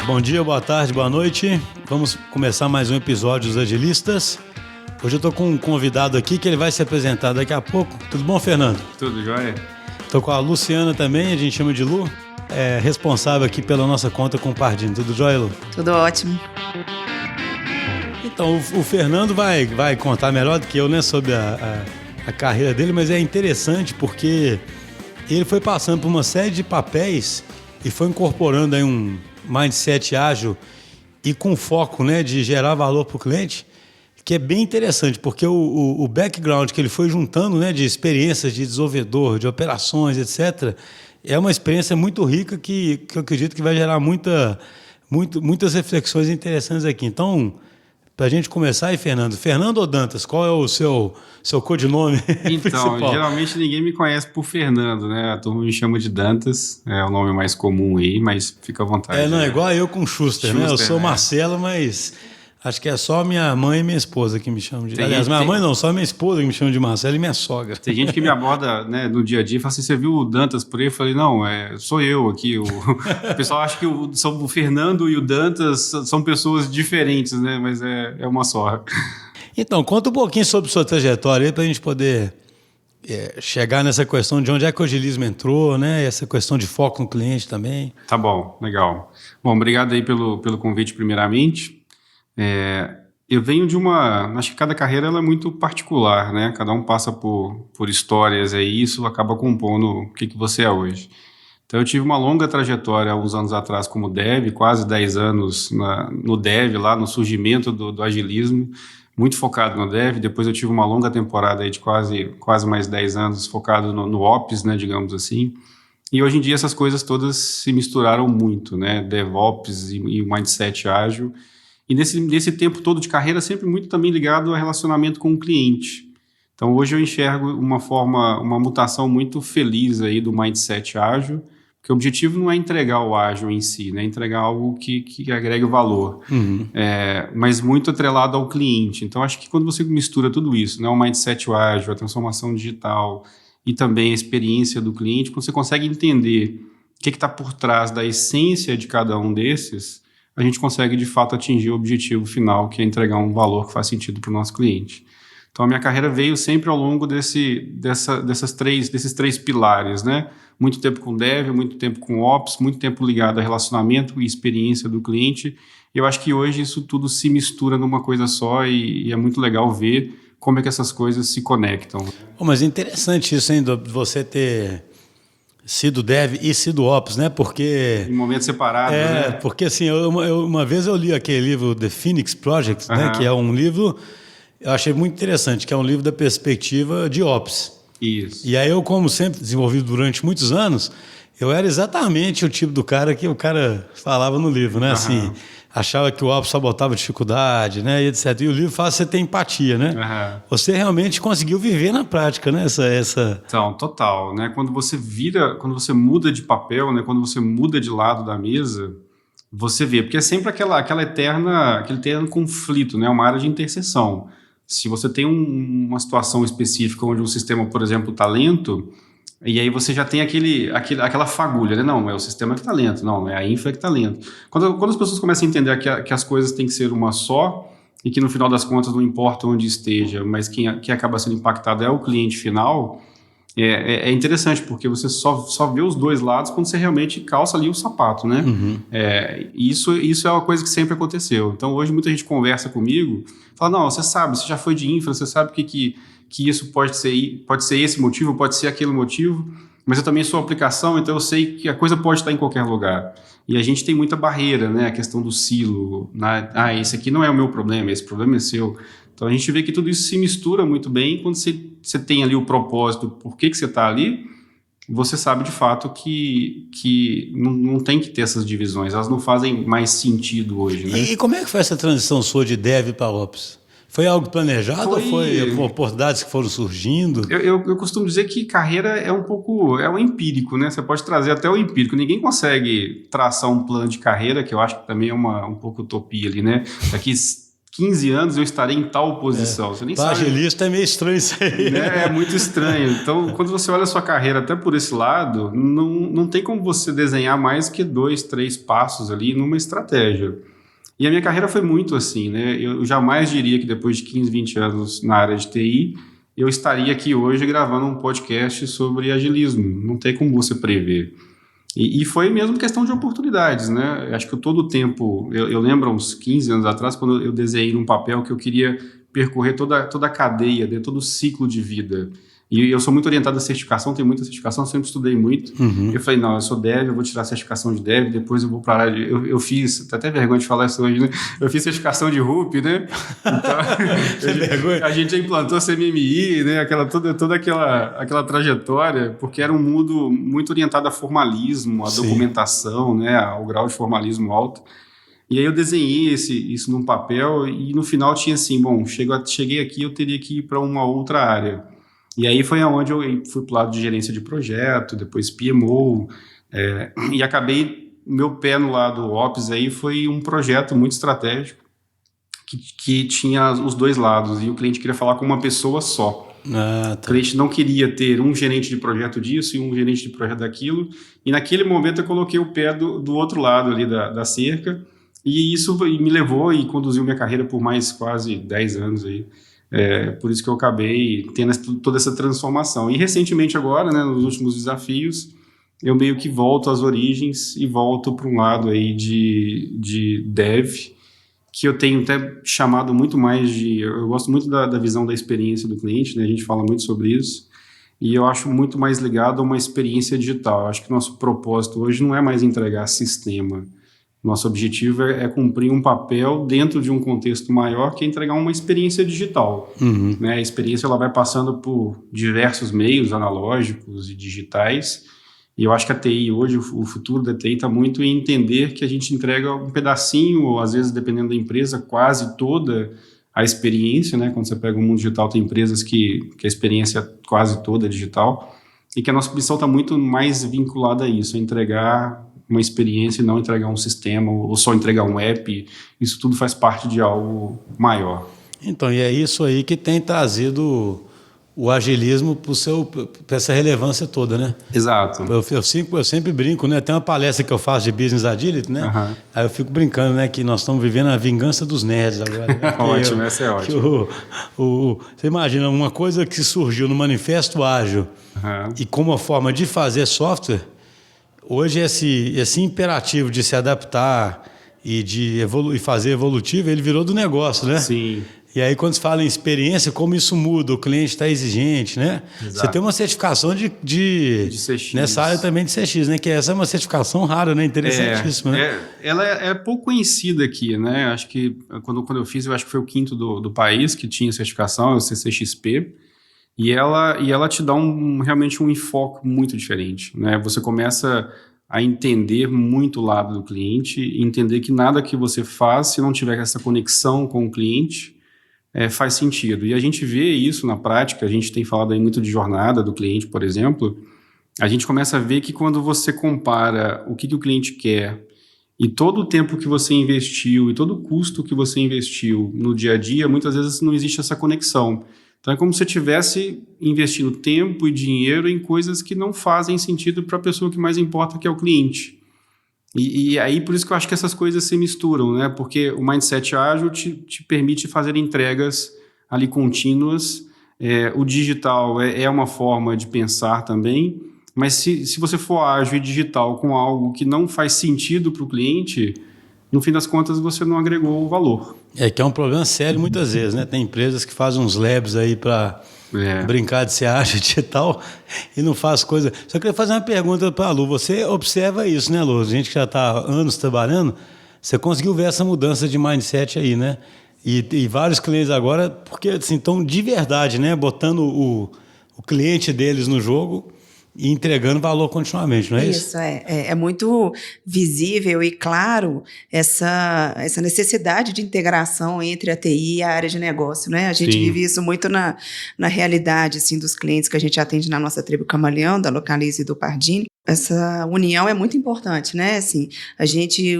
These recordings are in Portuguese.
Bom dia, boa tarde, boa noite. Vamos começar mais um episódio dos Agilistas. Hoje eu estou com um convidado aqui que ele vai se apresentar daqui a pouco. Tudo bom, Fernando? Tudo jóia. Estou com a Luciana também, a gente chama de Lu. É responsável aqui pela nossa conta com o Pardini. Tudo jóia, Lu? Tudo ótimo. Então, o Fernando vai contar melhor do que eu, né, sobre a carreira dele, mas é interessante porque ele foi passando por uma série de papéis e foi incorporando aí um mindset ágil e com foco, né, de gerar valor para o cliente, que é bem interessante, porque o background que ele foi juntando, né, de experiências de desenvolvedor, de operações, etc., é uma experiência muito rica que eu acredito que vai gerar muitas reflexões interessantes aqui. Então, para a gente começar aí, Fernando ou Dantas, qual é o seu codinome principal? Então, geralmente ninguém me conhece por Fernando, né? A turma me chama de Dantas, é o nome mais comum aí, mas fica à vontade. Não, é igual eu com Schuster, né? Eu sou Marcelo, mas acho que é só minha mãe e minha esposa que me chamam de... Aliás, minha mãe não, só minha esposa que me chama de Marcelo e minha sogra. Tem gente que me aborda, né, no dia a dia e fala assim, você viu o Dantas por aí? Eu falei, não, sou eu aqui. O pessoal acha que o Fernando e o Dantas são pessoas diferentes, né? Mas é uma só. Então, conta um pouquinho sobre sua trajetória aí para a gente poder chegar nessa questão de onde é que o agilismo entrou, né? Essa questão de foco no cliente também. Tá bom, legal. Bom, obrigado aí pelo convite primeiramente. Eu venho de acho que cada carreira ela é muito particular, né? Cada um passa por histórias aí, e isso acaba compondo o que você é hoje. Então eu tive uma longa trajetória há uns anos atrás como dev, quase 10 anos no dev, lá no surgimento do agilismo, muito focado no dev. Depois eu tive uma longa temporada aí de quase mais 10 anos focado no Ops, né, digamos assim. E hoje em dia essas coisas todas se misturaram muito, né? DevOps e o mindset ágil. E nesse tempo todo de carreira, sempre muito também ligado ao relacionamento com o cliente. Então, hoje eu enxergo uma mutação muito feliz aí do mindset ágil, porque o objetivo não é entregar o ágil em si, né? Entregar algo que agregue valor, mas muito atrelado ao cliente. Então, acho que quando você mistura tudo isso, né? O mindset ágil, a transformação digital e também a experiência do cliente, quando você consegue entender o que está por trás da essência de cada um desses, a gente consegue, de fato, atingir o objetivo final, que é entregar um valor que faz sentido para o nosso cliente. Então, a minha carreira veio sempre ao longo desses três pilares, né? Muito tempo com dev, muito tempo com ops, muito tempo ligado a relacionamento e experiência do cliente. Eu acho que hoje isso tudo se mistura numa coisa só e é muito legal ver como é que essas coisas se conectam. Mas é interessante isso, hein, de você ter sido dev e sido ops, né? Porque... Em momentos separados, né? Porque assim, uma vez eu li aquele livro The Phoenix Project, né? Que é um livro, eu achei muito interessante, que é um livro da perspectiva de ops. Isso. E aí eu, como sempre desenvolvido durante muitos anos, eu era exatamente o tipo do cara que o cara falava no livro, né? Assim, achava que o ops só botava dificuldade, né? E etc. E o livro faz você ter empatia, né? Você realmente conseguiu viver na prática, né? Então, total, né? Quando você muda de papel, né? Quando você muda de lado da mesa, você vê, porque é sempre aquele eterno conflito, né? Uma área de interseção. Se você tem uma situação específica onde um sistema, por exemplo, está lento, e aí você já tem aquela fagulha, né? Não é o sistema que está lento, não é a infra que está lento. Quando as pessoas começam a entender que as coisas têm que ser uma só, e que no final das contas não importa onde esteja, mas quem acaba sendo impactado é o cliente final, é interessante, porque você só vê os dois lados quando você realmente calça ali o sapato, né? Isso é uma coisa que sempre aconteceu. Então hoje muita gente conversa comigo, fala, não, você já foi de infra, você sabe que isso pode ser esse motivo, pode ser aquele motivo, mas eu também sou aplicação, então eu sei que a coisa pode estar em qualquer lugar. E a gente tem muita barreira, né? A questão do silo, esse aqui não é o meu problema, esse problema é seu. Então a gente vê que tudo isso se mistura muito bem quando você tem ali o propósito, por que você está ali, você sabe de fato que não tem que ter essas divisões, elas não fazem mais sentido hoje, né? E como é que foi essa transição sua de dev para ops? Foi algo planejado ou foi oportunidades que foram surgindo? Eu costumo dizer que carreira é um empírico, né? Você pode trazer até o empírico. Ninguém consegue traçar um plano de carreira, que eu acho que também é um pouco utopia ali, né? Daqui 15 anos eu estarei em tal posição. Você nem sabe. Agilista é meio estranho isso aí. Né? É muito estranho. Então, quando você olha a sua carreira até por esse lado, não tem como você desenhar mais que 2, 3 passos ali numa estratégia. E a minha carreira foi muito assim, né? Eu jamais diria que depois de 15, 20 anos na área de TI, eu estaria aqui hoje gravando um podcast sobre agilismo. Não tem como você prever. E foi mesmo questão de oportunidades, né? Acho que todo o tempo, eu lembro uns 15 anos atrás, quando eu desenhei num papel que eu queria percorrer toda a cadeia, todo o ciclo de vida. E eu sou muito orientado à certificação, tenho muita certificação, sempre estudei muito. Eu falei, não, eu sou dev, eu vou tirar a certificação de dev, depois eu vou para a área de... Eu fiz, tá até vergonha de falar isso hoje, né? Eu fiz certificação de RUP, né? Então, a gente já implantou CMMI, né? Toda aquela trajetória, porque era um mundo muito orientado a formalismo, a documentação, né? Ao grau de formalismo alto. E aí eu desenhei isso num papel e no final tinha assim, bom, cheguei aqui, eu teria que ir para uma outra área. E aí foi aonde eu fui para o lado de gerência de projeto, depois PMO, e acabei, meu pé no lado Ops aí foi um projeto muito estratégico que tinha os dois lados, e o cliente queria falar com uma pessoa só. Tá. O cliente não queria ter um gerente de projeto disso e um gerente de projeto daquilo, e naquele momento eu coloquei o pé do outro lado ali da cerca, e isso me levou e conduziu minha carreira por mais quase 10 anos aí. Por isso que eu acabei tendo toda essa transformação. E recentemente agora, né, nos últimos desafios, eu meio que volto às origens e volto para um lado aí de dev, que eu tenho até chamado muito mais de... Eu gosto muito da visão da experiência do cliente, né, a gente fala muito sobre isso, e eu acho muito mais ligado a uma experiência digital. Eu acho que o nosso propósito hoje não é mais entregar sistema. Nosso objetivo é cumprir um papel dentro de um contexto maior, que é entregar uma experiência digital. Né? A experiência ela vai passando por diversos meios analógicos e digitais, e eu acho que a TI hoje, o futuro da TI está muito em entender que a gente entrega um pedacinho, ou às vezes, dependendo da empresa, quase toda a experiência. Né? Quando você pega o mundo digital, tem empresas que a experiência é quase toda é digital, e que a nossa missão está muito mais vinculada a isso, a entregar uma experiência e não entregar um sistema ou só entregar um app. Isso tudo faz parte de algo maior. Então, e é isso aí que tem trazido o agilismo para essa relevância toda, né? Exato. Eu sempre brinco, né? Tem uma palestra que eu faço de Business Agility, né? Aí eu fico brincando, né? Que nós estamos vivendo a vingança dos nerds agora. Né? Ótimo, essa é ótima. Você imagina, uma coisa que surgiu no Manifesto Ágil e como uma forma de fazer software, hoje esse imperativo de se adaptar e de fazer evolutivo, ele virou do negócio, né? Sim. E aí, quando se fala em experiência, como isso muda, o cliente está exigente, né? Exato. Você tem uma certificação de CX. Nessa área também de CX, né? Que essa é uma certificação rara, né? Interessantíssima, né? Ela é pouco conhecida aqui, né? Acho que quando eu fiz, eu acho que foi o 5º do país que tinha certificação, o CCXP. E ela te dá realmente um enfoque muito diferente, né? Você começa a entender muito o lado do cliente, e entender que nada que você faz, se não tiver essa conexão com o cliente, faz sentido. E a gente vê isso na prática, a gente tem falado aí muito de jornada do cliente, por exemplo, a gente começa a ver que quando você compara o que o cliente quer e todo o tempo que você investiu e todo o custo que você investiu no dia a dia, muitas vezes não existe essa conexão. Então é como se você estivesse investindo tempo e dinheiro em coisas que não fazem sentido para a pessoa que mais importa, que é o cliente. E aí por isso que eu acho que essas coisas se misturam, né? Porque o mindset ágil te permite fazer entregas ali contínuas. O digital é uma forma de pensar também, mas se você for ágil e digital com algo que não faz sentido para o cliente, no fim das contas você não agregou o valor. Que é um problema sério muitas vezes, né? Tem empresas que fazem uns labs aí para brincar de ser ágil e tal e não faz coisa. Só queria fazer uma pergunta para a Lu. Você observa isso, né, Lu? A gente que já está há anos trabalhando, você conseguiu ver essa mudança de mindset aí, né? E vários clientes agora, porque assim, estão de verdade, né? Botando o cliente deles no jogo e entregando valor continuamente, não é isso? Isso, é muito visível e claro essa necessidade de integração entre a TI e a área de negócio, né? A gente vive isso muito na realidade, assim, dos clientes que a gente atende na nossa tribo Camaleão, da Localize e do Pardini. essa união é muito importante, né? Assim,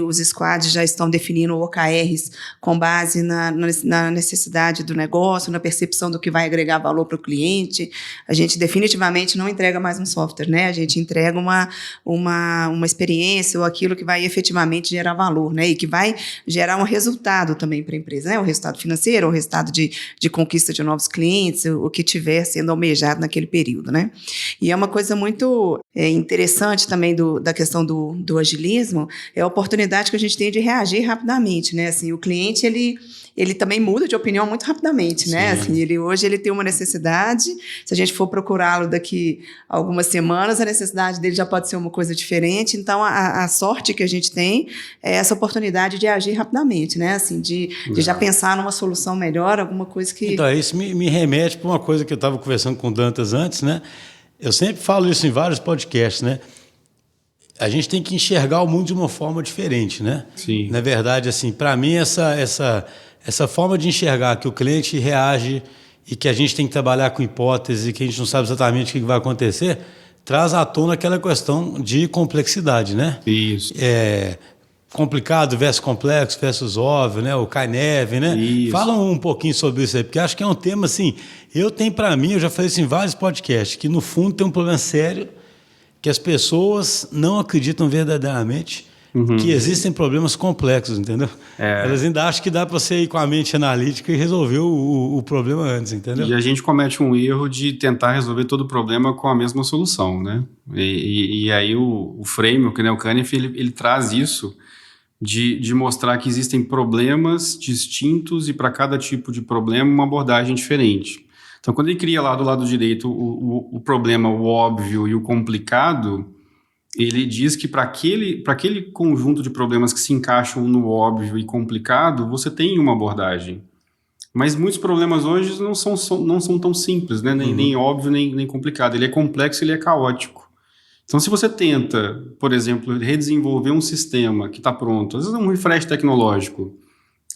os squads já estão definindo OKRs com base na necessidade do negócio, na percepção do que vai agregar valor para o cliente. A gente definitivamente não entrega mais um software, né? A gente entrega uma experiência ou aquilo que vai efetivamente gerar valor, né? E que vai gerar um resultado também para a empresa, né? O resultado financeiro, o resultado de conquista de novos clientes, o que tiver sendo almejado naquele período, né? E é uma coisa muito interessante também da questão do agilismo, é a oportunidade que a gente tem de reagir rapidamente, né? Assim, o cliente, ele também muda de opinião muito rapidamente, né? Assim, hoje ele tem uma necessidade, se a gente for procurá-lo daqui a algumas semanas, a necessidade dele já pode ser uma coisa diferente, então a sorte que a gente tem é essa oportunidade de agir rapidamente, né? Assim, de já pensar numa solução melhor, alguma coisa que... Então, isso me remete para uma coisa que eu estava conversando com o Dantas antes, né? Eu sempre falo isso em vários podcasts, né? A gente tem que enxergar o mundo de uma forma diferente, né? Sim. Na verdade, assim, para mim, essa forma de enxergar que o cliente reage e que a gente tem que trabalhar com hipótese, que a gente não sabe exatamente o que vai acontecer, traz à tona aquela questão de complexidade, né? Isso. Complicado versus complexo versus óbvio, né? O cai-neve, né? Isso. Fala um pouquinho sobre isso aí, porque acho que é um tema, assim, eu tenho para mim, eu já falei isso em vários podcasts, que no fundo tem um problema sério, que as pessoas não acreditam verdadeiramente que existem problemas complexos, entendeu? Elas ainda acham que dá para você ir com a mente analítica e resolver o problema antes, entendeu? E a gente comete um erro de tentar resolver todo o problema com a mesma solução, né? E aí o framework, né, o Canef, ele traz isso de mostrar que existem problemas distintos e para cada tipo de problema uma abordagem diferente. Então, quando ele cria lá do lado direito o problema, o óbvio e o complicado, ele diz que para aquele conjunto de problemas que se encaixam no óbvio e complicado, você tem uma abordagem. Mas muitos problemas hoje não são tão simples, né? Nem óbvio, nem complicado. Ele é complexo, ele é caótico. Então, se você tenta, por exemplo, redesenvolver um sistema que está pronto, às vezes é um refresh tecnológico,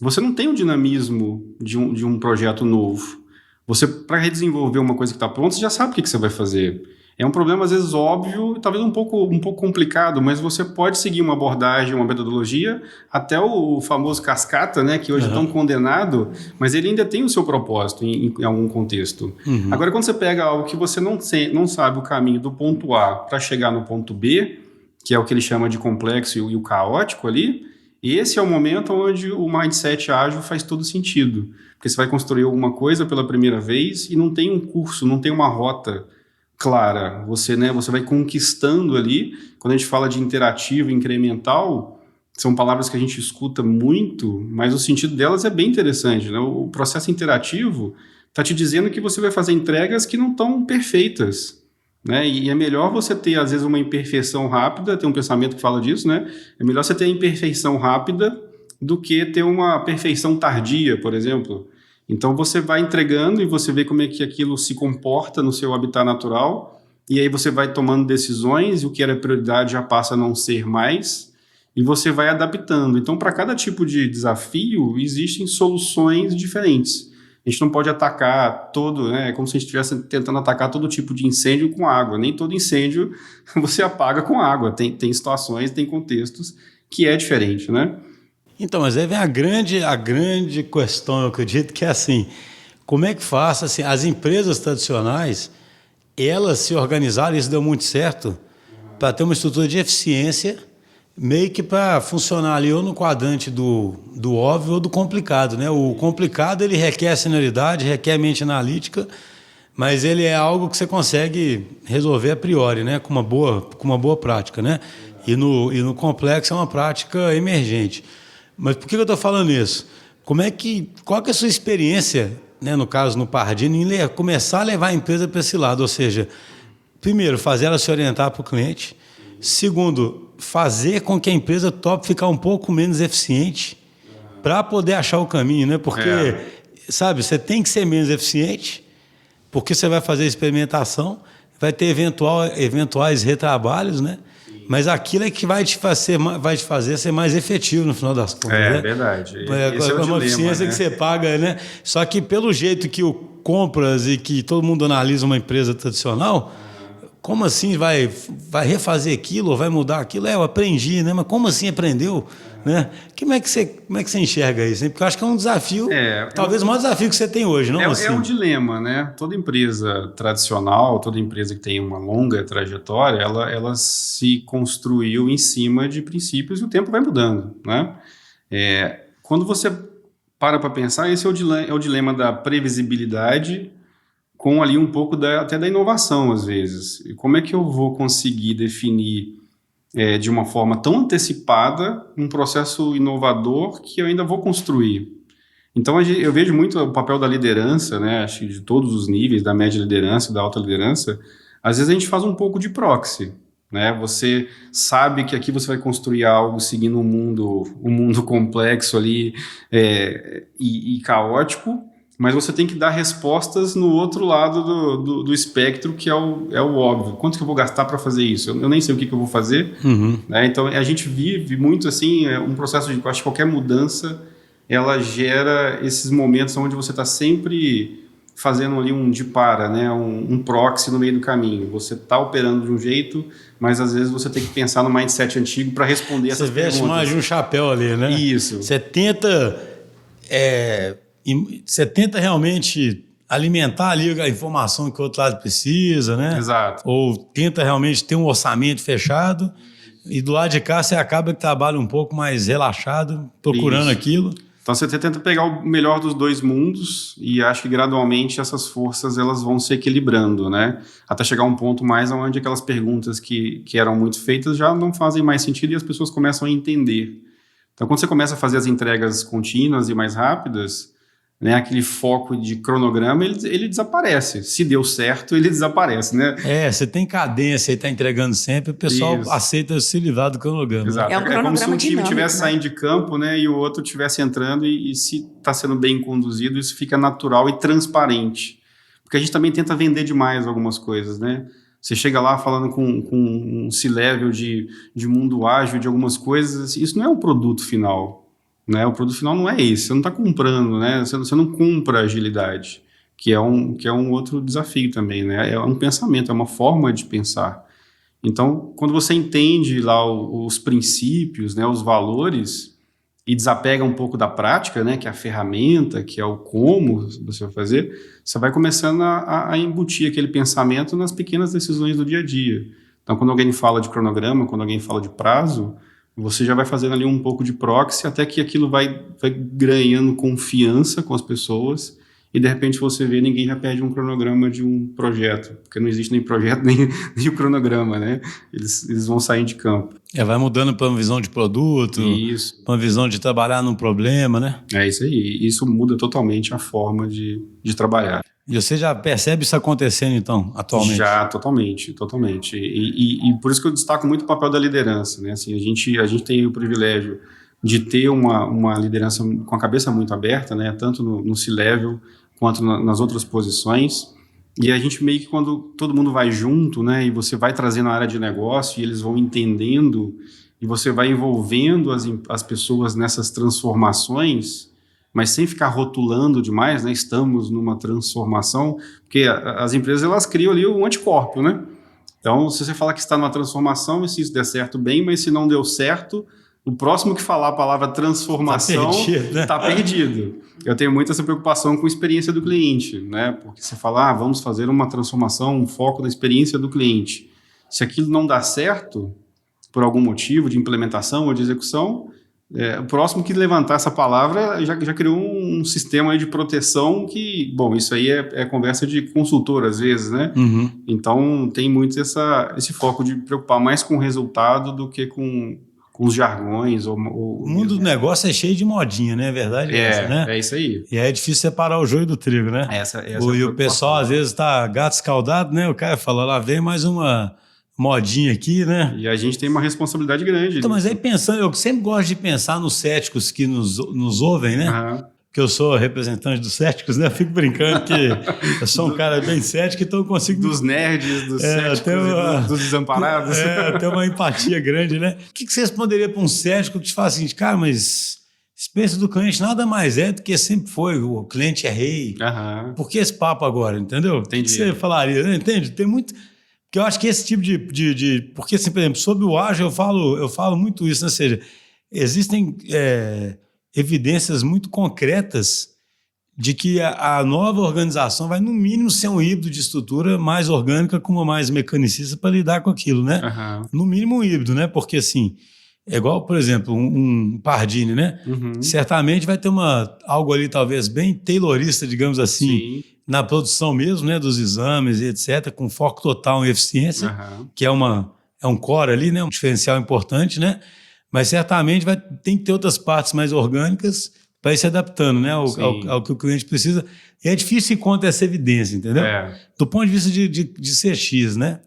você não tem o dinamismo de um projeto novo. Você, para redesenvolver uma coisa que está pronta, você já sabe o que você vai fazer. É um problema, às vezes, óbvio, talvez um pouco complicado, mas você pode seguir uma abordagem, uma metodologia, até o famoso cascata, né, que hoje é tão condenado, mas ele ainda tem o seu propósito em algum contexto. Agora, quando você pega algo que você não sabe o caminho do ponto A para chegar no ponto B, que é o que ele chama de complexo e o caótico ali, esse é o momento onde o mindset ágil faz todo sentido. Porque você vai construir alguma coisa pela primeira vez e não tem um curso, não tem uma rota clara. Você vai conquistando ali. Quando a gente fala de interativo, incremental, são palavras que a gente escuta muito, mas o sentido delas é bem interessante, né? O processo interativo está te dizendo que você vai fazer entregas que não estão perfeitas, né? E é melhor você ter, às vezes, uma imperfeição rápida, tem um pensamento que fala disso, né? É melhor você ter a imperfeição rápida do que ter uma perfeição tardia, por exemplo. Então você vai entregando e você vê como é que aquilo se comporta no seu habitat natural, e aí você vai tomando decisões, e o que era prioridade já passa a não ser mais, e você vai adaptando. Então, para cada tipo de desafio, existem soluções diferentes. A gente não pode atacar todo, né? É como se a gente estivesse tentando atacar todo tipo de incêndio com água. Nem todo incêndio você apaga com água. Tem situações, tem contextos que é diferente, né? Então, mas aí vem a grande questão, eu acredito, que é assim, como é que faz, assim, as empresas tradicionais, elas se organizaram, isso deu muito certo, para ter uma estrutura de eficiência, meio que para funcionar ali ou no quadrante do óbvio ou do complicado, né? O complicado, ele requer senioridade, requer mente analítica, mas ele é algo que você consegue resolver a priori, né? Com uma boa prática, né? E no complexo é uma prática emergente. Mas por que eu estou falando isso? Qual que é a sua experiência, né, no caso, no Pardini, em começar a levar a empresa para esse lado? Ou seja, primeiro, fazer ela se orientar para o cliente. Segundo, fazer com que a empresa tope ficar um pouco menos eficiente para poder achar o caminho, né? Porque, sabe, você tem que ser menos eficiente, porque você vai fazer experimentação, vai ter eventuais retrabalhos, né? Mas aquilo é que vai te fazer ser mais efetivo no final das contas. É, né? verdade. É uma eficiência, né, que você paga, né? Só que pelo jeito que o compras e que todo mundo analisa uma empresa tradicional, como assim vai refazer aquilo ou vai mudar aquilo? Eu aprendi, né? Mas como assim aprendeu? Né? Como é que você enxerga isso? Hein? Porque eu acho que é um desafio, talvez o maior desafio que você tem hoje, não? É um dilema, né? Toda empresa tradicional, toda empresa que tem uma longa trajetória, ela se construiu em cima de princípios e o tempo vai mudando, né? Quando você para pensar, esse é o dilema da previsibilidade com ali um pouco até da inovação, às vezes. E como é que eu vou conseguir definir de uma forma tão antecipada um processo inovador que eu ainda vou construir? Então, eu vejo muito o papel da liderança, né? Acho que de todos os níveis, da média liderança e da alta liderança. Às vezes a gente faz um pouco de proxy, né? Você sabe que aqui você vai construir algo seguindo um mundo complexo ali e caótico, mas você tem que dar respostas no outro lado do espectro, que é o óbvio. Quanto que eu vou gastar para fazer isso? Eu nem sei o que eu vou fazer. Né? Então, a gente vive muito assim, um processo de, acho que qualquer mudança, ela gera esses momentos onde você está sempre fazendo ali um né? um proxy no meio do caminho. Você está operando de um jeito, mas às vezes você tem que pensar no mindset antigo para responder essas perguntas. Você veste mais de um chapéu ali, né? Isso. Você tenta realmente alimentar ali a informação que o outro lado precisa, né? Exato. Ou tenta realmente ter um orçamento fechado e do lado de cá você acaba que trabalha um pouco mais relaxado, procurando aquilo. Então você tenta pegar o melhor dos dois mundos e acho que gradualmente essas forças elas vão se equilibrando, né? Até chegar a um ponto mais onde aquelas perguntas que eram muito feitas já não fazem mais sentido e as pessoas começam a entender. Então quando você começa a fazer as entregas contínuas e mais rápidas, né, aquele foco de cronograma, ele desaparece. Se deu certo, ele desaparece, né? Você tem cadência e está entregando sempre, o pessoal aceita se livrar do cronograma. Exato. É um cronograma como se um time dinâmico, estivesse né? saindo de campo, né, e o outro estivesse entrando e se está sendo bem conduzido, isso fica natural e transparente. Porque a gente também tenta vender demais algumas coisas, né? Você chega lá falando com um C-level de mundo ágil, de algumas coisas, isso não é o produto final. Né? O produto final não é esse, você não está comprando, né? Você não compra agilidade, que é um outro desafio também, né? É um pensamento, é uma forma de pensar. Então, quando você entende lá os princípios, né, os valores, e desapega um pouco da prática, né, que é a ferramenta, que é o como você vai fazer, você vai começando a embutir aquele pensamento nas pequenas decisões do dia a dia. Então, quando alguém fala de cronograma, quando alguém fala de prazo, você já vai fazendo ali um pouco de proxy até que aquilo vai ganhando confiança com as pessoas e de repente você vê ninguém já perde um cronograma de um projeto, porque não existe nem projeto nem o cronograma, né? Eles vão sair de campo. Vai mudando para uma visão de produto, para uma visão de trabalhar num problema, né? É isso aí, isso muda totalmente a forma de trabalhar. E você já percebe isso acontecendo, então, atualmente? Já, totalmente. E por isso que eu destaco muito o papel da liderança, né? Assim, a gente tem o privilégio de ter uma liderança com a cabeça muito aberta, né? Tanto no C-level quanto nas outras posições. E a gente meio que quando todo mundo vai junto, né? E você vai trazendo a área de negócio e eles vão entendendo e você vai envolvendo as pessoas nessas transformações, mas sem ficar rotulando demais, né? Estamos numa transformação, porque as empresas elas criam ali um anticorpo, né? Então, se você falar que está numa transformação, e se isso der certo, bem, mas se não deu certo, o próximo que falar a palavra transformação está perdido. Eu tenho muito essa preocupação com a experiência do cliente, né? Porque você fala, vamos fazer uma transformação, um foco na experiência do cliente. Se aquilo não dá certo, por algum motivo de implementação ou de execução, o próximo que levantar essa palavra já criou um sistema aí de proteção que, bom, isso aí é conversa de consultor às vezes, né? Então tem muito esse foco de preocupar mais com o resultado do que com os jargões. O mundo do negócio é cheio de modinha, né? A verdade é essa, né? É isso aí. E é difícil separar o joio do trigo, né? E o pessoal às vezes tá gato escaldado, né? O cara fala, lá vem mais uma modinha aqui, né? E a gente tem uma responsabilidade grande. Então, mas aí pensando, eu sempre gosto de pensar nos céticos que nos ouvem, né? Porque eu sou representante dos céticos, né? Eu fico brincando que eu sou um cara bem cético, então eu consigo... Dos nerds, dos céticos dos desamparados. Tem uma empatia grande, né? O que você responderia para um cético que te fala assim, cara, mas experiência do cliente nada mais é do que sempre foi, o cliente é rei. Por que esse papo agora, entendeu? Entendi. O que você falaria, né? Entende? Tem muito... Porque eu acho que esse tipo porque, assim, por exemplo, sobre o ágil eu falo muito isso, né? Ou seja, existem evidências muito concretas de que a nova organização vai, no mínimo, ser um híbrido de estrutura mais orgânica com uma mais mecanicista para lidar com aquilo, né? Aham. No mínimo um híbrido, né? Porque, assim, é igual, por exemplo, um Pardini, né? Uhum. Certamente vai ter algo ali, talvez, bem taylorista, digamos assim, Sim. na produção mesmo, né? Dos exames e etc., com foco total em eficiência, Aham. que é um core ali, né? Um diferencial importante, né? Mas certamente tem que ter outras partes mais orgânicas para ir se adaptando, né, ao que o cliente precisa. E é difícil encontrar essa evidência, entendeu? Do ponto de vista de CX, né?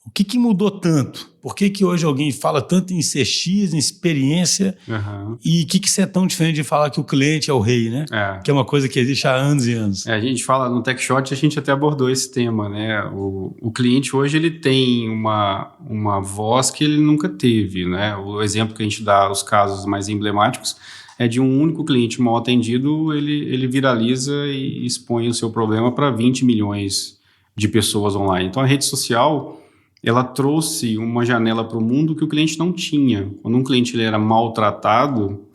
O que mudou tanto? Por que hoje alguém fala tanto em CX, em experiência? Uhum. E o que isso é tão diferente de falar que o cliente é o rei, né? Que é uma coisa que existe há anos e anos. A gente fala no TechShot, a gente até abordou esse tema, né? O cliente hoje ele tem uma voz que ele nunca teve, né? O exemplo que a gente dá, os casos mais emblemáticos, é de um único cliente mal atendido, ele viraliza e expõe o seu problema para 20 milhões de pessoas online. Então a rede social, ela trouxe uma janela para o mundo que o cliente não tinha. Quando um cliente ele era maltratado,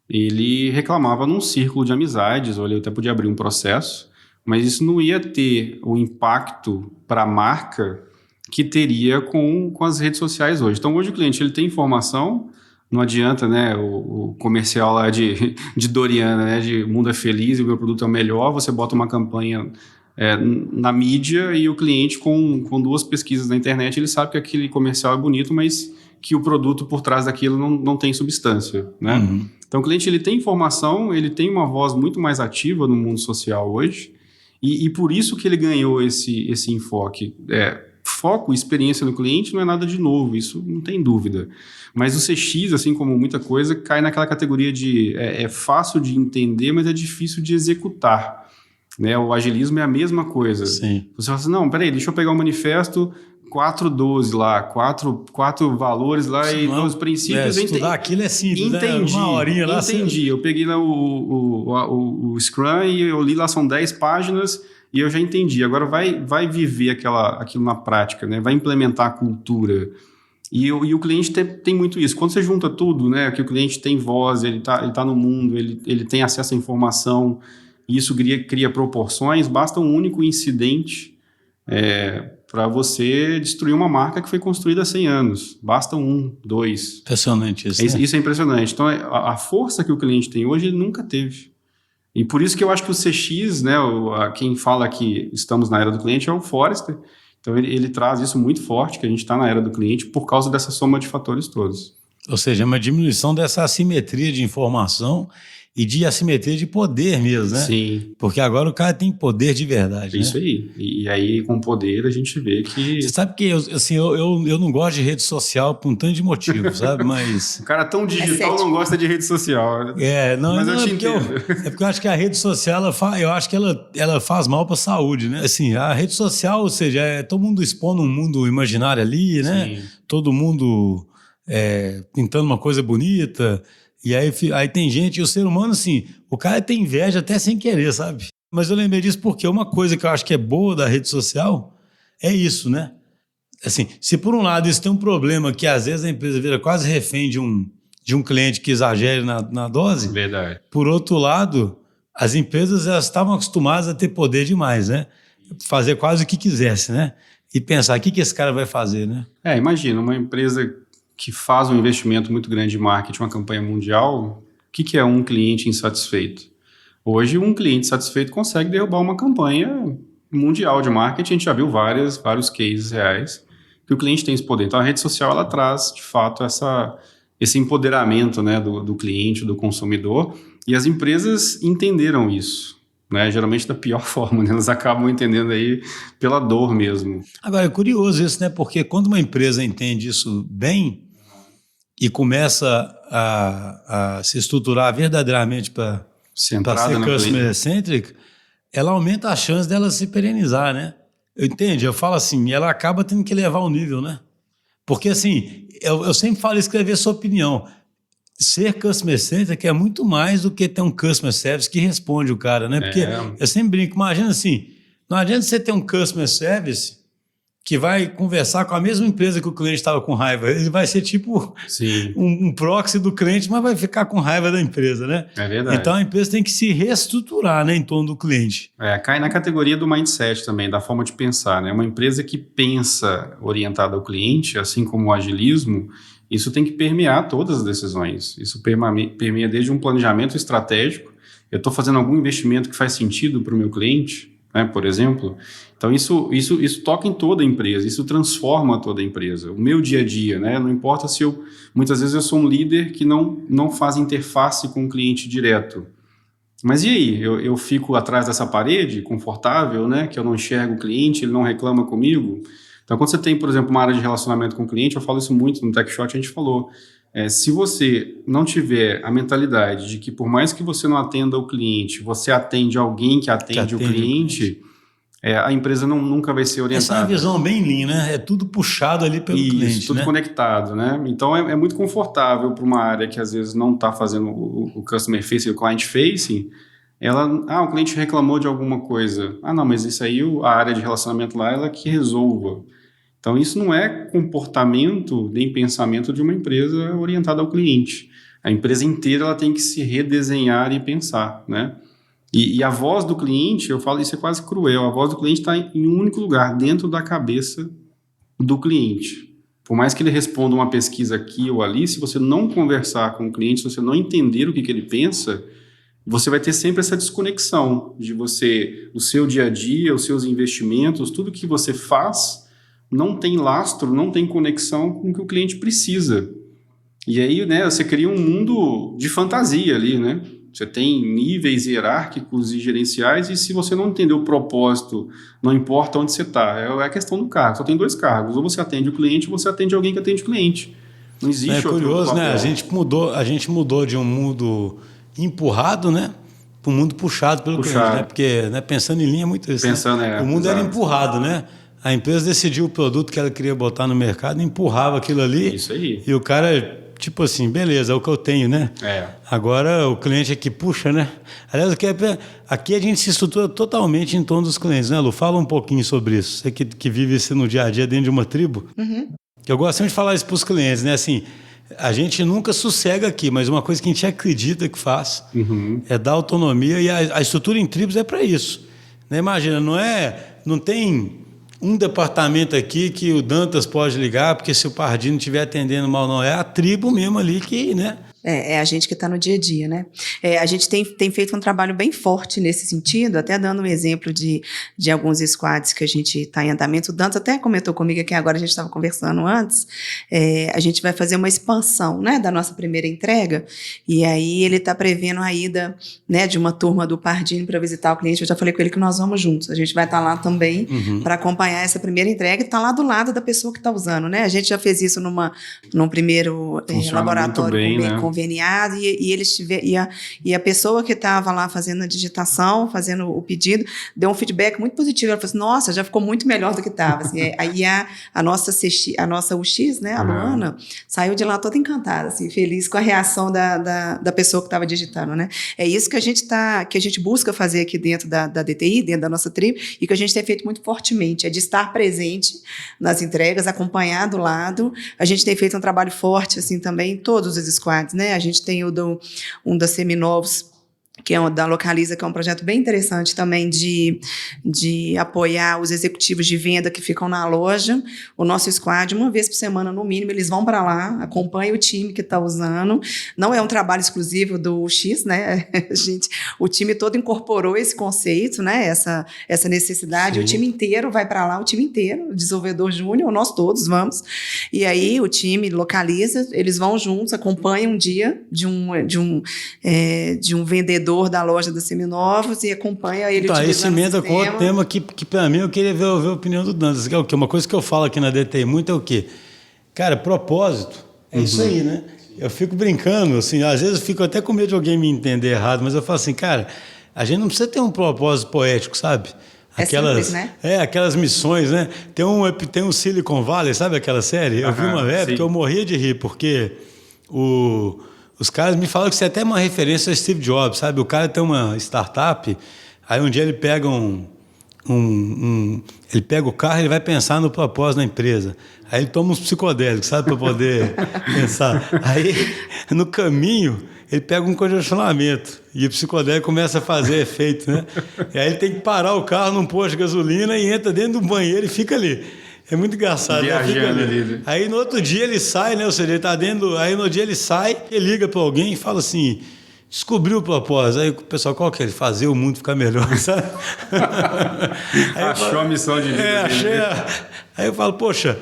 ele reclamava num círculo de amizades, ou ele até podia abrir um processo, mas isso não ia ter o impacto para a marca que teria com as redes sociais hoje. Então hoje o cliente ele tem informação. Não adianta, né, o comercial lá de Doriana, né, de Mundo é Feliz e o meu produto é o melhor, você bota uma campanha na mídia e o cliente com 2 pesquisas na internet, ele sabe que aquele comercial é bonito, mas que o produto por trás daquilo não tem substância, né? Uhum. Então o cliente ele tem informação, ele tem uma voz muito mais ativa no mundo social hoje e por isso que ele ganhou esse enfoque. Foco e experiência no cliente não é nada de novo, isso não tem dúvida. Mas o CX, assim como muita coisa, cai naquela categoria de é fácil de entender, mas é difícil de executar. Né? O agilismo é a mesma coisa. Sim. Você fala assim, não, peraí, deixa eu pegar o manifesto 4.12 lá, quatro valores lá e 12 princípios. Estudar aquilo é simples, entendi, né? Uma horinha lá. Entendi, eu peguei lá o Scrum e eu li lá, são 10 páginas... E eu já entendi. Agora vai viver aquilo na prática, né? Vai implementar a cultura. E o cliente tem muito isso. Quando você junta tudo, né? Que o cliente tem voz, ele tá no mundo, ele tem acesso à informação, e isso cria proporções, basta um único incidente para você destruir uma marca que foi construída há 100 anos. Basta 1, 2. Impressionante isso, né? Isso é impressionante. Então, a força que o cliente tem hoje, ele nunca teve. E por isso que eu acho que o CX, né, quem fala que estamos na era do cliente é o Forrester. Então ele traz isso muito forte, que a gente está na era do cliente por causa dessa soma de fatores todos. Ou seja, é uma diminuição dessa assimetria de informação e de assimetria de poder mesmo, né? Sim. Porque agora o cara tem poder de verdade, Isso, né? Aí. E aí, com poder, a gente vê que... Você sabe que eu não gosto de rede social por um tanto de motivos, sabe? Mas... O cara tão digital não gosta de rede social. Mas eu te entendo. É porque eu acho que a rede social, eu acho que ela faz mal para a saúde, né? Assim, a rede social, ou seja, todo mundo expondo um mundo imaginário ali, né? Sim. Todo mundo pintando uma coisa bonita... E aí tem gente, e o ser humano, assim, o cara tem inveja até sem querer, sabe? Mas eu lembrei disso porque uma coisa que eu acho que é boa da rede social é isso, né? Assim, se por um lado isso tem um problema que às vezes a empresa vira quase refém de um cliente que exagere na dose. Verdade. Por outro lado, as empresas elas estavam acostumadas a ter poder demais, né? Fazer quase o que quisesse, né? E pensar, o que esse cara vai fazer, né? Imagina, uma empresa... que faz um investimento muito grande em marketing, uma campanha mundial, o que é um cliente insatisfeito? Hoje, um cliente satisfeito consegue derrubar uma campanha mundial de marketing. A gente já viu vários cases reais que o cliente tem esse poder. Então, a rede social ela traz, de fato, esse empoderamento, né, do cliente, do consumidor, e as empresas entenderam isso. Né, geralmente da pior forma, né? Elas acabam entendendo aí pela dor mesmo. Agora, é curioso isso, né? Porque quando uma empresa entende isso bem e começa a se estruturar verdadeiramente para ser customer-centric, ela aumenta a chance dela se perenizar, né? Entende? Eu falo assim, ela acaba tendo que elevar o nível, né? Porque assim, eu sempre falo escrever sua opinião. Ser customer centric é muito mais do que ter um customer service que responde o cara, né? Porque eu sempre brinco, imagina assim, não adianta você ter um customer service que vai conversar com a mesma empresa que o cliente estava com raiva. Ele vai ser tipo um proxy do cliente, mas vai ficar com raiva da empresa, né? É verdade. Então a empresa tem que se reestruturar, né, em torno do cliente. Cai na categoria do mindset também, da forma de pensar, né? Uma empresa que pensa orientada ao cliente, assim como o agilismo, isso tem que permear todas as decisões. Isso permeia desde um planejamento estratégico. Eu estou fazendo algum investimento que faz sentido para o meu cliente, né, por exemplo. Então, isso toca em toda a empresa, isso transforma toda a empresa. O meu dia a dia, né? Não importa se muitas vezes eu sou um líder que não faz interface com o cliente direto. Mas e aí? Eu fico atrás dessa parede, confortável, né? Que eu não enxergo o cliente, ele não reclama comigo. Então, quando você tem, por exemplo, uma área de relacionamento com o cliente, eu falo isso muito no TechShot, a gente falou, se você não tiver a mentalidade de que por mais que você não atenda o cliente, você atende alguém que atende o cliente, a empresa nunca vai ser orientada. Essa é uma visão bem lean, né? É tudo puxado ali pelo cliente, isso, tudo né? conectado, né? Então, é muito confortável para uma área que às vezes não está fazendo o customer facing, o client facing, o cliente reclamou de alguma coisa. Não, mas isso aí, a área de relacionamento lá, ela que resolva. Então, isso não é comportamento nem pensamento de uma empresa orientada ao cliente. A empresa inteira ela tem que se redesenhar e pensar, né? E a voz do cliente, eu falo, isso é quase cruel, a voz do cliente está em um único lugar, dentro da cabeça do cliente. Por mais que ele responda uma pesquisa aqui ou ali, se você não conversar com o cliente, se você não entender o que ele pensa, você vai ter sempre essa desconexão de o seu dia a dia, os seus investimentos, tudo que você faz não tem lastro, não tem conexão com o que o cliente precisa. E aí, né, você cria um mundo de fantasia ali, né? Você tem níveis hierárquicos e gerenciais e se você não entender o propósito, não importa onde você está. É a questão do cargo. Só tem 2 cargos. Ou você atende o cliente ou você atende alguém que atende o cliente. Não existe outro curioso, papel. né? A gente mudou de um mundo empurrado, né, para um mundo puxado pelo cliente, né? Porque, né, pensando em linha é muito isso. O mundo era empurrado, né? A empresa decidiu o produto que ela queria botar no mercado, empurrava aquilo ali. Isso aí. E o cara, tipo assim, beleza, é o que eu tenho, né? Agora o cliente é que puxa, né? Aliás, aqui a gente se estrutura totalmente em torno dos clientes, né, Lu? Fala um pouquinho sobre isso. Você que vive isso no dia a dia dentro de uma tribo. Eu gosto sempre de falar isso para os clientes, né? Assim, a gente nunca sossega aqui, mas uma coisa que a gente acredita que faz é dar autonomia e a estrutura em tribos é para isso. Né? Imagina, não tem um departamento aqui que o Dantas pode ligar, porque se o Pardini não estiver atendendo mal, não. É a tribo mesmo ali que, né? É a gente que está no dia a dia, né? A gente tem feito um trabalho bem forte nesse sentido, até dando um exemplo de alguns squads que a gente está em andamento. O Dantas até comentou comigo aqui, agora a gente estava conversando antes, a gente vai fazer uma expansão, né, da nossa primeira entrega, e aí ele está prevendo a ida, né, de uma turma do Pardini para visitar o cliente. Eu já falei com ele que nós vamos juntos, a gente vai estar lá também para acompanhar essa primeira entrega e estar lá do lado da pessoa que está usando, né? A gente já fez isso num primeiro laboratório conveniado e a pessoa que estava lá fazendo a digitação, fazendo o pedido, deu um feedback muito positivo. Ela falou assim, nossa, já ficou muito melhor do que estava. Assim, aí a nossa UX, né, a Luana, saiu de lá toda encantada, assim, feliz com a reação da pessoa que estava digitando, né? É isso que a gente busca fazer aqui dentro da DTI, dentro da nossa tribo, e que a gente tem feito muito fortemente, é de estar presente nas entregas, acompanhar do lado. A gente tem feito um trabalho forte, assim, também em todos os squads, né? A gente tem um da Seminovos, que é da Localiza, que é um projeto bem interessante também de apoiar os executivos de venda que ficam na loja. O nosso squad, uma vez por semana, no mínimo, eles vão para lá, acompanham o time que está usando. Não é um trabalho exclusivo do X, né? O time todo incorporou esse conceito, né? Essa necessidade. Sim. O time inteiro vai para lá, o time inteiro, o desenvolvedor júnior, nós todos vamos. E aí o time Localiza, eles vão juntos, acompanham um dia de um vendedor da loja da Seminovos e acompanha ele utilizando esse emenda com outro tema que para mim eu queria ver a opinião do Dantas, que é o quê? Uma coisa que eu falo aqui na DTI muito é o quê? Cara, propósito, é isso aí, né? Eu fico brincando, assim, às vezes eu fico até com medo de alguém me entender errado, mas eu falo assim, cara, a gente não precisa ter um propósito poético, sabe? Aquelas, simples, né? Aquelas missões, né? Tem um Silicon Valley, sabe aquela série? Eu vi uma época que eu morria de rir, porque os caras me falam que isso é até uma referência a Steve Jobs, sabe? O cara tem uma startup, aí um dia ele pega um ele pega o carro, ele vai pensar no propósito da empresa. Aí ele toma uns psicodélicos, sabe, para poder pensar. Aí, no caminho, ele pega um congestionamento e o psicodélico começa a fazer efeito, né? E aí ele tem que parar o carro num posto de gasolina e entra dentro do banheiro e fica ali. É muito engraçado. Viajando ali. Aí no outro dia ele sai, né? Ou seja, ele tá dentro. Aí no dia ele sai, ele liga para alguém e fala assim: descobriu o propósito. Aí o pessoal, qual que é? Ele fazer o mundo ficar melhor, sabe? Achou a missão de vida. Achei. Aí eu falo, poxa,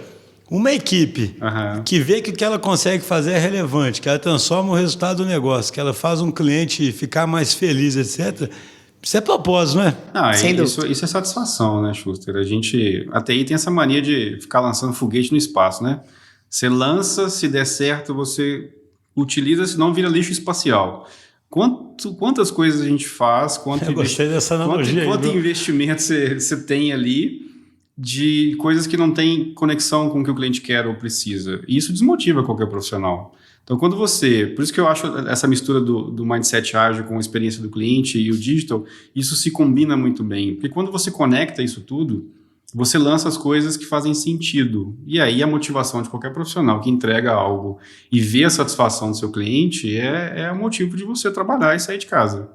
uma equipe que vê que o que ela consegue fazer é relevante, que ela transforma o resultado do negócio, que ela faz um cliente ficar mais feliz, etc. Isso é propósito, não é? Isso é satisfação, né, Schuster? A TI tem essa mania de ficar lançando foguete no espaço, né? Você lança, se der certo, você utiliza, senão vira lixo espacial. Quantas coisas a gente faz, Eu gostei dessa analogia quanto investimento você tem ali de coisas que não tem conexão com o que o cliente quer ou precisa. E isso desmotiva qualquer profissional. Então, por isso que eu acho essa mistura do mindset ágil com a experiência do cliente e o digital, isso se combina muito bem. Porque quando você conecta isso tudo, você lança as coisas que fazem sentido. E aí a motivação de qualquer profissional que entrega algo e vê a satisfação do seu cliente é o motivo de você trabalhar e sair de casa.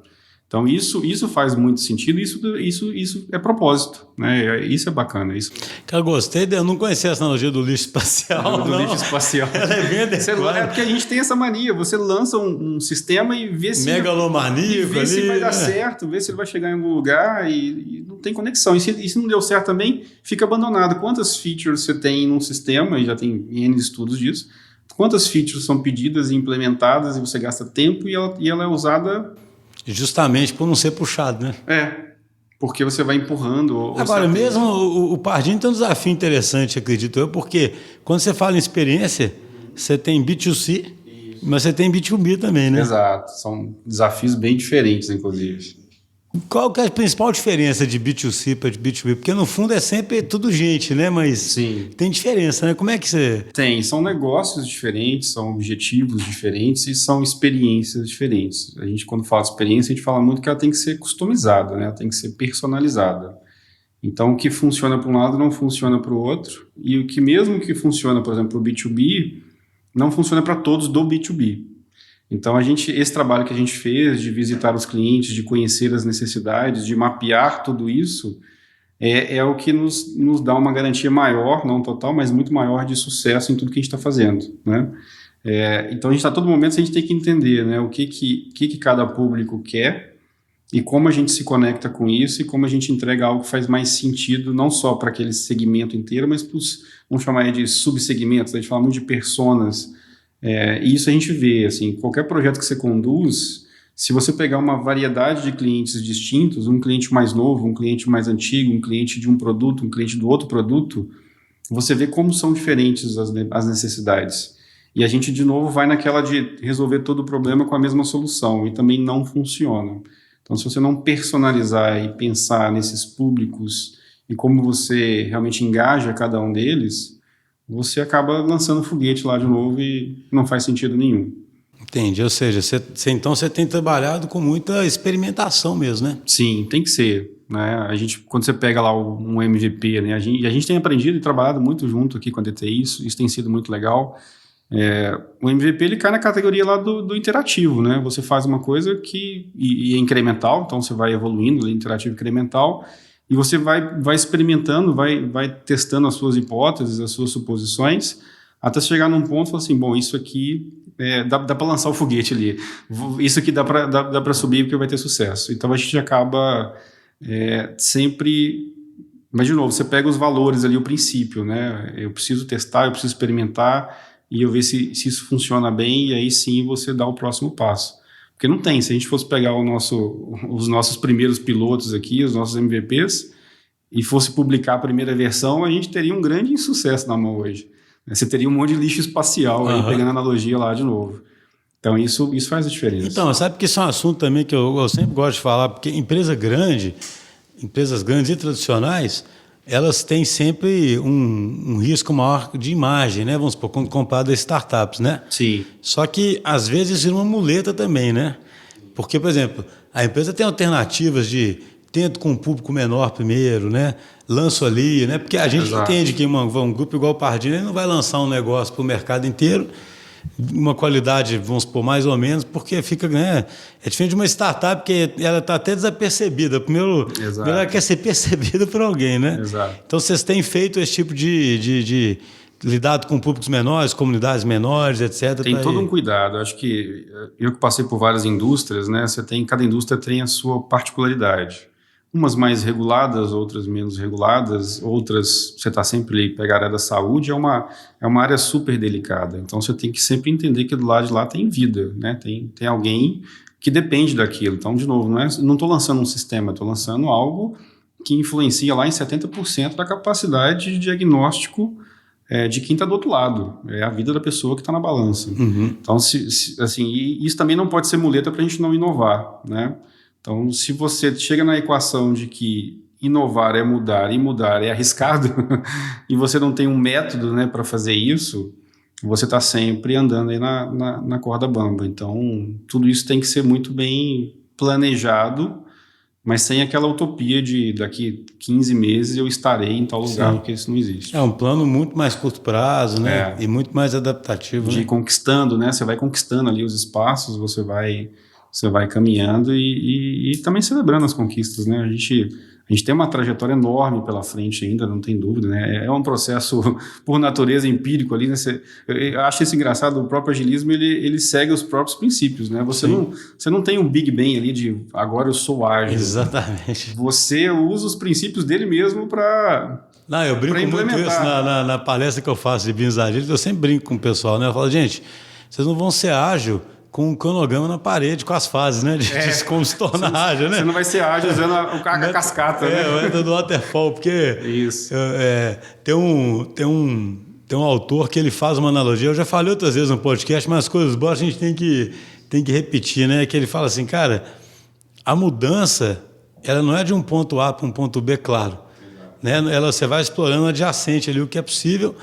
Então, isso faz muito sentido, isso é propósito, né? Isso é bacana. Isso. Cara, gostei, eu não conhecia essa analogia do lixo espacial. Do lixo espacial. Ela é bem adequada. É porque a gente tem essa mania, você lança um sistema e vê se... Megalomaníaco vê se ali, vai dar certo, vê se ele vai chegar em algum lugar e não tem conexão. E se não deu certo também, fica abandonado. Quantas features você tem num sistema, e já tem N estudos disso, quantas features são pedidas e implementadas e você gasta tempo e ela é usada... Justamente por não ser puxado, né? Porque você vai empurrando. Agora, mesmo o Pardini tem um desafio interessante, acredito eu, porque quando você fala em experiência, você tem B2C, mas você tem B2B também, né? Exato, são desafios bem diferentes, inclusive. Qual que é a principal diferença de B2C para de B2B? Porque no fundo é sempre tudo gente, né? Mas Sim. Tem diferença, né? Como é que você... São negócios diferentes, são objetivos diferentes e são experiências diferentes. A gente, quando fala de experiência, a gente fala muito que ela tem que ser customizada, né? Ela tem que ser personalizada. Então, o que funciona para um lado não funciona para o outro, e o que mesmo que funciona, por exemplo, para o B2B, não funciona para todos do B2B. Então, esse trabalho que a gente fez de visitar os clientes, de conhecer as necessidades, de mapear tudo isso, é o que nos dá uma garantia maior, não total, mas muito maior de sucesso em tudo que a gente está fazendo, né? Então, a todo momento a gente tem que entender, né, o que cada público quer e como a gente se conecta com isso e como a gente entrega algo que faz mais sentido, não só para aquele segmento inteiro, mas para os, vamos chamar de subsegmentos, a gente fala muito de personas. E isso a gente vê, assim, qualquer projeto que você conduz, se você pegar uma variedade de clientes distintos, um cliente mais novo, um cliente mais antigo, um cliente de um produto, um cliente do outro produto, você vê como são diferentes as necessidades. E a gente, de novo, vai naquela de resolver todo o problema com a mesma solução, e também não funciona. Então, se você não personalizar e pensar nesses públicos e como você realmente engaja cada um deles, você acaba lançando foguete lá de novo e não faz sentido nenhum. Entendi, ou seja, então você tem trabalhado com muita experimentação mesmo, né? Sim, tem que ser, né? Quando você pega lá um MVP, né? A gente tem aprendido e trabalhado muito junto aqui com a DTI, isso tem sido muito legal. O MVP ele cai na categoria lá do interativo, né? Você faz uma coisa e é incremental, então você vai evoluindo, interativo incremental, e você vai experimentando, vai testando as suas hipóteses, as suas suposições, até chegar num ponto e falar assim, bom, isso aqui dá para lançar o foguete ali, isso aqui dá para subir porque vai ter sucesso. Então a gente acaba sempre... Mas, de novo, você pega os valores ali, o princípio, né? Eu preciso testar, eu preciso experimentar e eu ver se isso funciona bem, e aí sim você dá o próximo passo. Porque não tem, se a gente fosse pegar os nossos primeiros pilotos aqui, os nossos MVPs, e fosse publicar a primeira versão, a gente teria um grande insucesso na mão hoje. Você teria um monte de lixo espacial, aí, pegando a analogia lá de novo. Então isso faz a diferença. Então, sabe que isso é um assunto também que eu sempre gosto de falar, porque empresas grandes e tradicionais, elas têm sempre um risco maior de imagem, né? Vamos supor, quando comparado a startups, né? Sim. Só que, às vezes, vira uma muleta também, né? Porque, por exemplo, a empresa tem alternativas de tento com um público menor primeiro, né? Lanço ali, né? Porque a gente entende que um grupo igual o Pardini, ele não vai lançar um negócio para o mercado inteiro, uma qualidade, vamos supor, mais ou menos, porque fica, né? É diferente de uma startup que ela está até desapercebida. Primeiro ela quer ser percebida por alguém, né? Exato. Então, vocês têm feito esse tipo de lidado com públicos menores, comunidades menores, etc. Tem todo um cuidado. Acho que eu que passei por várias indústrias, né? Cada indústria tem a sua particularidade. Umas mais reguladas, outras menos reguladas, outras você está sempre ali, pegar a área da saúde, é uma área super delicada. Então você tem que sempre entender que do lado de lá tem vida, né? Tem alguém que depende daquilo. Então, de novo, não estou lançando um sistema, estou lançando algo que influencia lá em 70% da capacidade de diagnóstico de quem está do outro lado. É a vida da pessoa que está na balança. Uhum. Então, isso também não pode ser muleta para a gente não inovar, né? Então, se você chega na equação de que inovar é mudar e mudar é arriscado e você não tem um método, né, para fazer isso, você está sempre andando aí na corda bamba. Então, tudo isso tem que ser muito bem planejado, mas sem aquela utopia de daqui 15 meses eu estarei em tal lugar, porque isso não existe. É um plano muito mais curto prazo, né? E muito mais adaptativo. De ir conquistando, né? Você vai conquistando ali os espaços, você vai caminhando e também celebrando as conquistas, né? A gente tem uma trajetória enorme pela frente ainda, não tem dúvida, né? É um processo, por natureza, empírico ali, né? Eu acho isso engraçado, o próprio agilismo, ele segue os próprios princípios, né? Você não tem um Big Bang ali de agora eu sou ágil. Exatamente. Você usa os princípios dele mesmo para Não, eu brinco muito isso na palestra que eu faço de Business Agility, eu sempre brinco com o pessoal, né? Eu falo, gente, vocês não vão ser ágil com um cronograma na parede, com as fases, né? De como se tornar ágil, né? Você não vai ser ágil usando a cascata, né? O método do waterfall, porque isso. Tem um autor que ele faz uma analogia, eu já falei outras vezes no podcast, mas as coisas boas a gente tem que repetir, né? Que ele fala assim, cara, a mudança, ela não é de um ponto A para um ponto B, claro. Né? Você vai explorando adjacente ali o que é possível.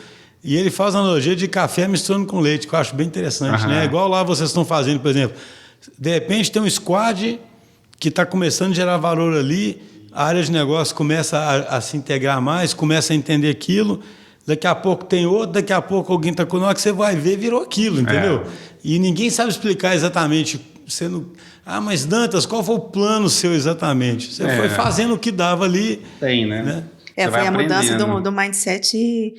E ele faz a analogia de café misturando com leite, que eu acho bem interessante, né? Igual lá vocês estão fazendo, por exemplo. De repente tem um squad que está começando a gerar valor ali, a área de negócio começa a se integrar mais, começa a entender aquilo, daqui a pouco tem outro, daqui a pouco alguém está com... Na hora que você vai ver, virou aquilo, entendeu? E ninguém sabe explicar exatamente... mas Dantas, qual foi o plano seu exatamente? Você foi fazendo o que dava ali. Tem, né? Foi a mudança do mindset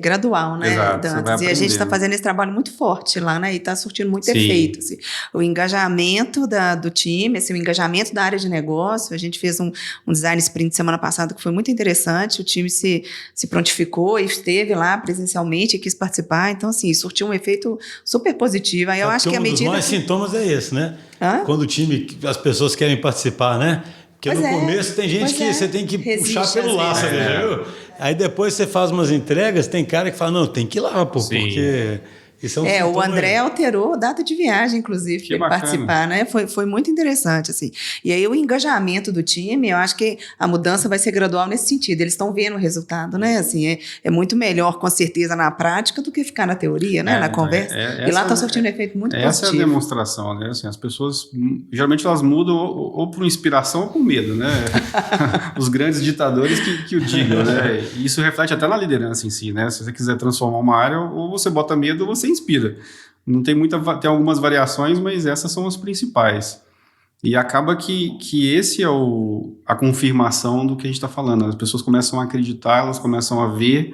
gradual, né? Exato, e a gente está fazendo esse trabalho muito forte lá, né? E está surtindo muito efeito. Assim. O engajamento do time, assim, o engajamento da área de negócio. A gente fez um design sprint semana passada que foi muito interessante. O time se prontificou e esteve lá presencialmente e quis participar. Então, assim, surtiu um efeito super positivo. Aí eu acho que a medida... Um dos maiores sintomas é esse, né? Quando o time, as pessoas querem participar, né? Porque no começo tem gente que você tem que puxar pelo laço, viu? Aí depois você faz umas entregas, tem cara que fala, não, tem que ir lá, porque isso é um o André alterou a data de viagem, inclusive, para participar, né? Foi muito interessante, assim. E aí o engajamento do time, eu acho que a mudança vai ser gradual nesse sentido. Eles estão vendo o resultado, né? Assim, é muito melhor, com certeza, na prática do que ficar na teoria, né? Na conversa. E lá está surtindo um efeito muito positivo. Essa é a demonstração, né? Assim, as pessoas, geralmente, elas mudam ou por inspiração ou por medo, né? Os grandes ditadores que o digam, né? E isso reflete até na liderança em si, né? Se você quiser transformar uma área, ou você bota medo ou você inspira. Não tem tem algumas variações, mas essas são as principais. E acaba que esse é a confirmação do que a gente está falando. As pessoas começam a acreditar, elas começam a ver,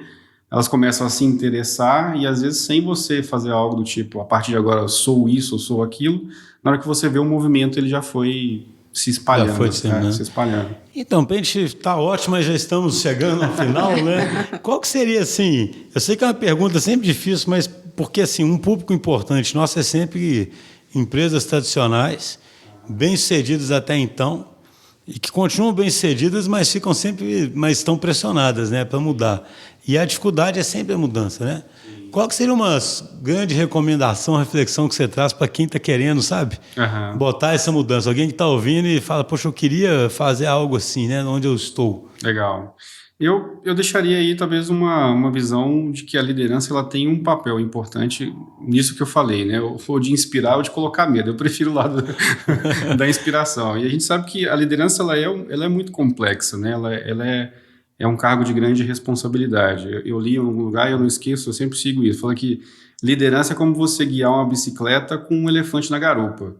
elas começam a se interessar e às vezes sem você fazer algo do tipo, a partir de agora eu sou isso, eu sou aquilo, na hora que você vê o movimento ele já foi se espalhando. Se espalhando. Então, a gente está ótimo, mas já estamos chegando ao final, né? Qual que seria, assim, eu sei que é uma pergunta sempre difícil, mas porque, assim, um público importante nosso é sempre empresas tradicionais, bem-sucedidas até então, e que continuam bem-sucedidas, mas estão pressionadas, né, para mudar. E a dificuldade é sempre a mudança, né? Qual que seria uma grande recomendação, reflexão que você traz para quem está querendo, sabe? Botar essa mudança. Alguém que está ouvindo e fala, poxa, eu queria fazer algo assim, né? Onde eu estou. Legal. Eu deixaria aí talvez uma visão de que a liderança ela tem um papel importante nisso que eu falei, né? Ou de inspirar ou de colocar medo. Eu prefiro o lado da inspiração. E a gente sabe que a liderança ela é muito complexa, né? Ela é um cargo de grande responsabilidade. Eu li em algum lugar e eu não esqueço, eu sempre sigo isso. Fala que liderança é como você guiar uma bicicleta com um elefante na garupa.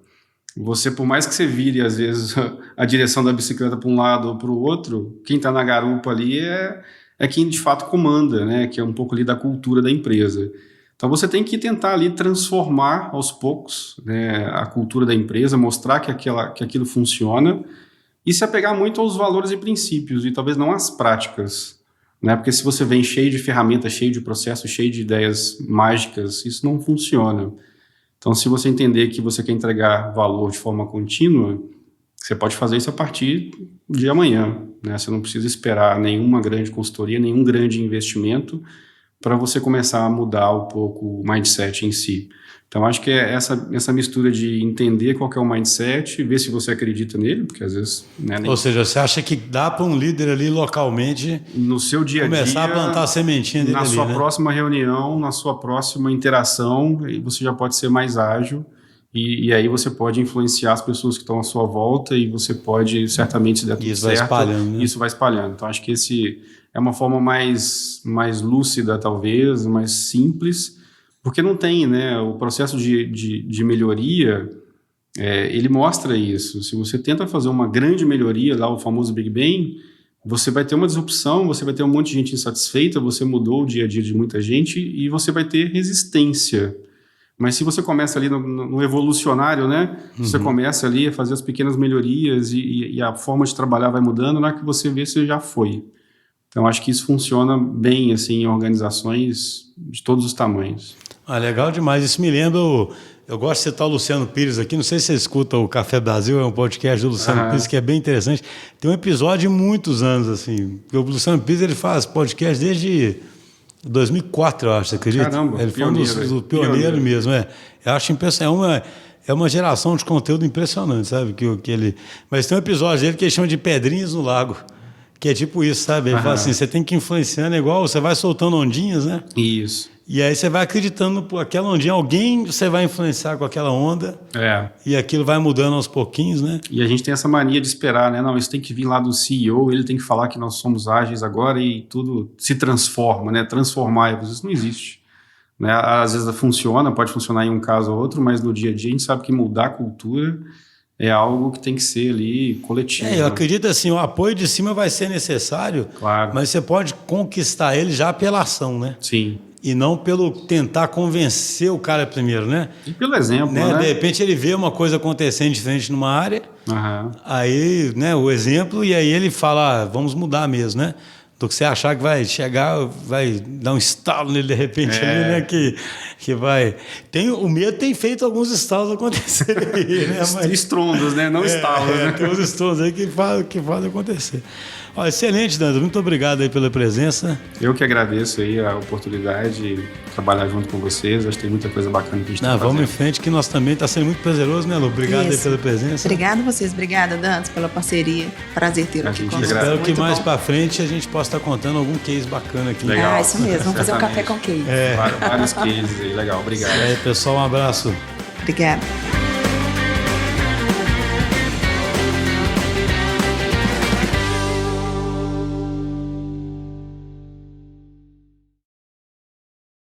Você, por mais que você vire, às vezes, a direção da bicicleta para um lado ou para o outro, quem está na garupa ali é quem de fato comanda, né? Que é um pouco ali da cultura da empresa. Então você tem que tentar ali transformar aos poucos, né, a cultura da empresa, mostrar que aquilo funciona e se apegar muito aos valores e princípios e talvez não às práticas, né? Porque se você vem cheio de ferramentas, cheio de processos, cheio de ideias mágicas, isso não funciona. Então, se você entender que você quer entregar valor de forma contínua, você pode fazer isso a partir de amanhã, né? Você não precisa esperar nenhuma grande consultoria, nenhum grande investimento para você começar a mudar um pouco o mindset em si. Então, acho que é essa mistura de entender qual que é o mindset, ver se você acredita nele, porque às vezes... Né, Ou seja, você acha que dá para um líder ali localmente no seu dia a dia, começar a plantar a sementinha dele na ali, sua né? próxima reunião, na sua próxima interação, e você já pode ser mais ágil e aí você pode influenciar as pessoas que estão à sua volta e você pode, certamente, se der tudo Isso certo, vai espalhando, né? isso vai espalhando. Então, acho que esse é uma forma mais lúcida, talvez, mais simples, porque não tem, né? O processo de melhoria, ele mostra isso. Se você tenta fazer uma grande melhoria, lá o famoso Big Bang, você vai ter uma disrupção, você vai ter um monte de gente insatisfeita, você mudou o dia a dia de muita gente e você vai ter resistência. Mas se você começa ali no evolucionário, né? Você começa ali a fazer as pequenas melhorias e a forma de trabalhar vai mudando, na hora que você vê, você já foi. Então, acho que isso funciona bem, assim, em organizações de todos os tamanhos. Legal demais. Isso me lembra... Eu gosto de citar o Luciano Pires aqui. Não sei se você escuta o Café Brasil, é um podcast do Luciano Pires que é bem interessante. Tem um episódio de muitos anos, assim. O Luciano Pires ele faz podcast desde 2004, eu acho, você acredita? Caramba, ele foi um do pioneiro mesmo. Eu acho impressionante. É uma geração de conteúdo impressionante, sabe? Que ele... Mas tem um episódio dele que ele chama de Pedrinhas no Lago. Que é tipo isso, sabe? Ele fala assim, você tem que ir influenciando, igual você vai soltando ondinhas, né? Isso. E aí você vai acreditando por aquela ondinha, alguém você vai influenciar com aquela onda. E aquilo vai mudando aos pouquinhos, né? E a gente tem essa mania de esperar, né? Não, isso tem que vir lá do CEO, ele tem que falar que nós somos ágeis agora e tudo se transforma, né? Transformar, isso não existe. Né? Às vezes funciona, pode funcionar em um caso ou outro, mas no dia a dia a gente sabe que mudar a cultura é algo que tem que ser ali coletivo. Eu acredito assim, o apoio de cima vai ser necessário, claro, mas você pode conquistar ele já pela ação, né? Sim. E não pelo tentar convencer o cara primeiro, né? E pelo exemplo, né? De repente ele vê uma coisa acontecendo diferente numa área, aí, né, o exemplo, e aí ele fala, vamos mudar mesmo, né? Do que você achar que vai chegar, vai dar um estalo nele de repente ali, né? Que vai... O medo tem feito alguns estalos acontecerem aí, né? Estrondos, né? Não estalos, né? Tem uns estrondos aí que fazem acontecer. Excelente, Dandro. Muito obrigado aí pela presença. Eu que agradeço aí a oportunidade de trabalhar junto com vocês. Acho que tem muita coisa bacana que a gente está fazendo. Vamos em frente, que nós também está sendo muito prazeroso, né, Lu? Obrigado aí pela presença. Obrigada a vocês. Obrigada, Dantas, pela parceria. Prazer ter aqui conosco. Espero que mais para frente a gente possa estar contando algum case bacana aqui. Legal. Isso mesmo. Vamos fazer um café com case. Vários cases aí. Legal. Obrigado. Pessoal, um abraço. Obrigada.